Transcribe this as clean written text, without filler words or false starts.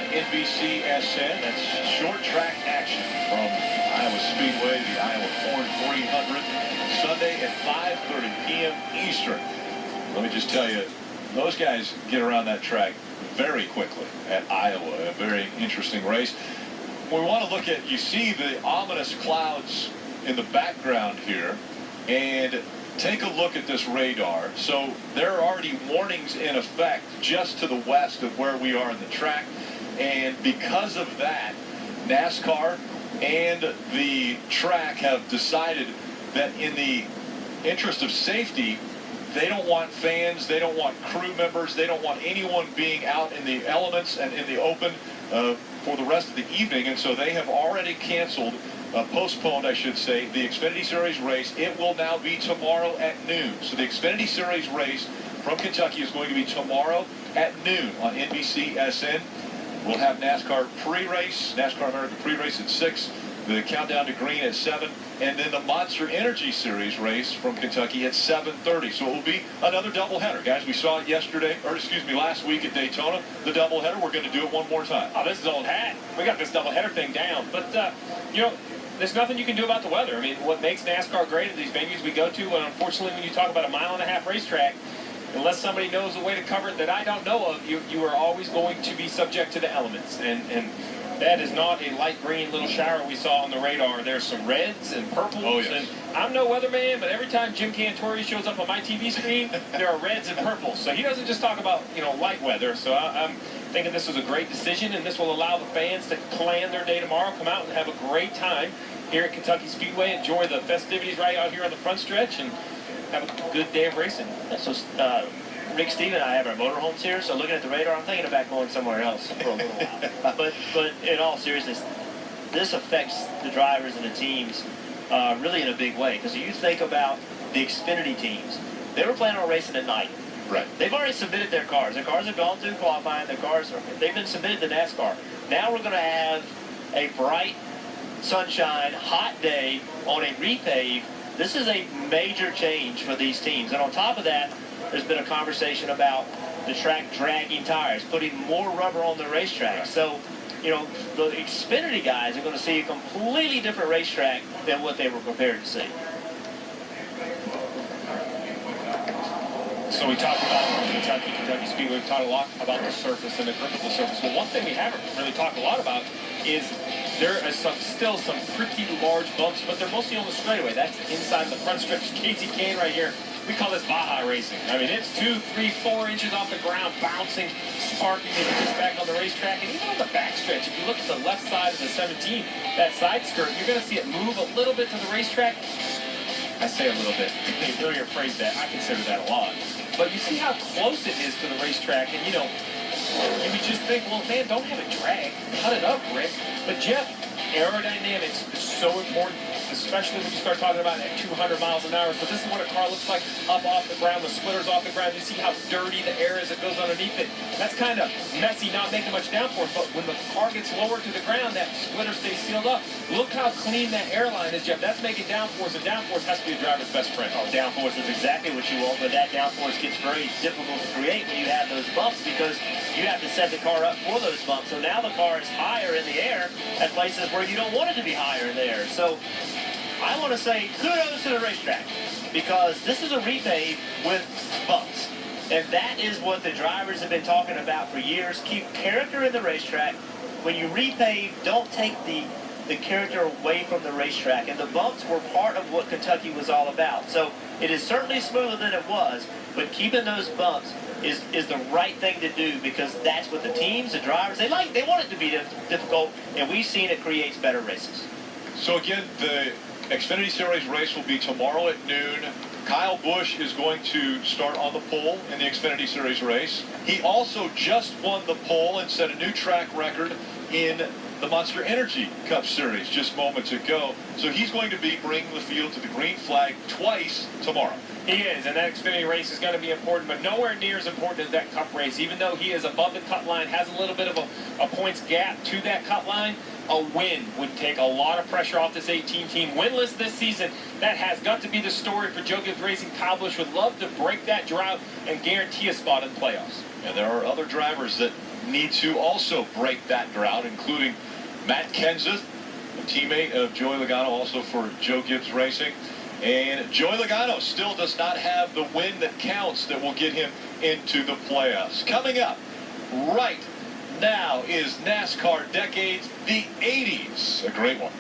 NBCSN. That's short track action from Iowa Speedway, the Iowa Corn 300, Sunday at 5:30 p.m. Eastern. Let me just tell you, those guys get around that track very quickly at Iowa. A very interesting race. We want to look at, you see the ominous clouds in the background here, and take a look at this radar. So there are already warnings in effect just to the west of where we are in the track, and because of that, NASCAR and the track have decided that in the interest of safety, they don't want fans, they don't want crew members, they don't want anyone being out in the elements and in the open for the rest of the evening, and so they have already canceled, postponed, I should say, the Xfinity Series race. It will now be tomorrow at noon. So the Xfinity Series race from Kentucky is going to be tomorrow at noon on NBCSN. We'll have NASCAR pre-race, NASCAR America pre-race at 6, the countdown to green at 7, and then the Monster Energy Series race from Kentucky at 7:30. So it will be another doubleheader. Guys, we saw it yesterday, or excuse me, last week at Daytona, the doubleheader. We're going to do it one more time. Oh, this is old hat. We got this doubleheader thing down. But, you know, there's nothing you can do about the weather. I mean, what makes NASCAR great at these venues we go to, and unfortunately when you talk about a mile-and-a-half racetrack, unless somebody knows a way to cover it that I don't know of, you are always going to be subject to the elements. And that is not a light green little shower we saw on the radar. There's some reds and purples. Oh, yes. And I'm no weatherman, but every time Jim Cantori shows up on my TV screen, there are reds and purples. So he doesn't just talk about, you know, light weather. So I'm thinking this was a great decision, and this will allow the fans to plan their day tomorrow, come out and have a great time here at Kentucky Speedway, enjoy the festivities right out here on the front stretch, and have a good day of racing. So Rick, Steve, and I have our motorhomes here, so looking at the radar, I'm thinking about going somewhere else for a little while. But in all seriousness, this affects the drivers and the teams really in a big way. Because you think about the Xfinity teams, they were planning on racing at night. Right. They've already submitted their cars. Their cars have gone through qualifying. They've been submitted to NASCAR. Now we're going to have a bright, sunshine, hot day on a repave. This is a major change for these teams. And on top of that, there's been a conversation about the track dragging tires, putting more rubber on the racetrack. So, you know, the Xfinity guys are going to see a completely different racetrack than what they were prepared to see. So we talked about Kentucky Speedway. We've talked a lot about the surface and the grip of the surface. But one thing we haven't really talked a lot about is there are still some pretty large bumps, but they're mostly on the straightaway. That's inside the front stretch. Casey Kane right here. We call this Baja racing. I mean, it's 2, 3, 4 inches off the ground, bouncing, sparking, and it gets back on the racetrack. And even on the backstretch, if you look at the left side of the 17, that side skirt, you're going to see it move a little bit to the racetrack. I say a little bit. You really phrase that. I consider that a lot. But you see how close it is to the racetrack, and, you know, you would just think, well, man, don't have it drag. Cut it up, Rick. But, Jeff, aerodynamics is so important, especially when you start talking about at 200 miles an hour. So this is what a car looks like up off the ground, the splitter's off the ground. You see how dirty the air is that goes underneath it. That's kind of messy, not making much downforce, but when the car gets lower to the ground, that splitter stays sealed up. Look how clean that airline is, Jeff. That's making downforce, and downforce has to be a driver's best friend. Oh, downforce is exactly what you want, but that downforce gets very difficult to create when you have those bumps because you have to set the car up for those bumps. So now the car is higher in the air at places where you don't want it to be higher in the air. So I want to say kudos to the racetrack because this is a repave with bumps. And that is what the drivers have been talking about for years. Keep character in the racetrack. When you repave, don't take the character away from the racetrack. And the bumps were part of what Kentucky was all about. So it is certainly smoother than it was, but keeping those bumps is the right thing to do because that's what the teams, the drivers, they want it to be difficult, and we've seen it creates better races. So again, the Xfinity Series race will be tomorrow at noon. Kyle Busch is going to start on the pole in the Xfinity Series race. He also just won the pole and set a new track record in the Monster Energy Cup Series just moments ago. So he's going to be bringing the field to the green flag twice tomorrow. He is, and that Xfinity race is going to be important, but nowhere near as important as that Cup race. Even though he is above the cut line, has a little bit of a points gap to that cut line, a win would take a lot of pressure off this 18 team. Winless this season, that has got to be the story for Joe Gibbs Racing. Kyle Busch would love to break that drought and guarantee a spot in the playoffs. And there are other drivers that need to also break that drought, including Matt Kenseth, a teammate of Joey Logano, also for Joe Gibbs Racing. And Joey Logano still does not have the win that counts that will get him into the playoffs. Coming up right now is NASCAR Decades, the 80s. A great one.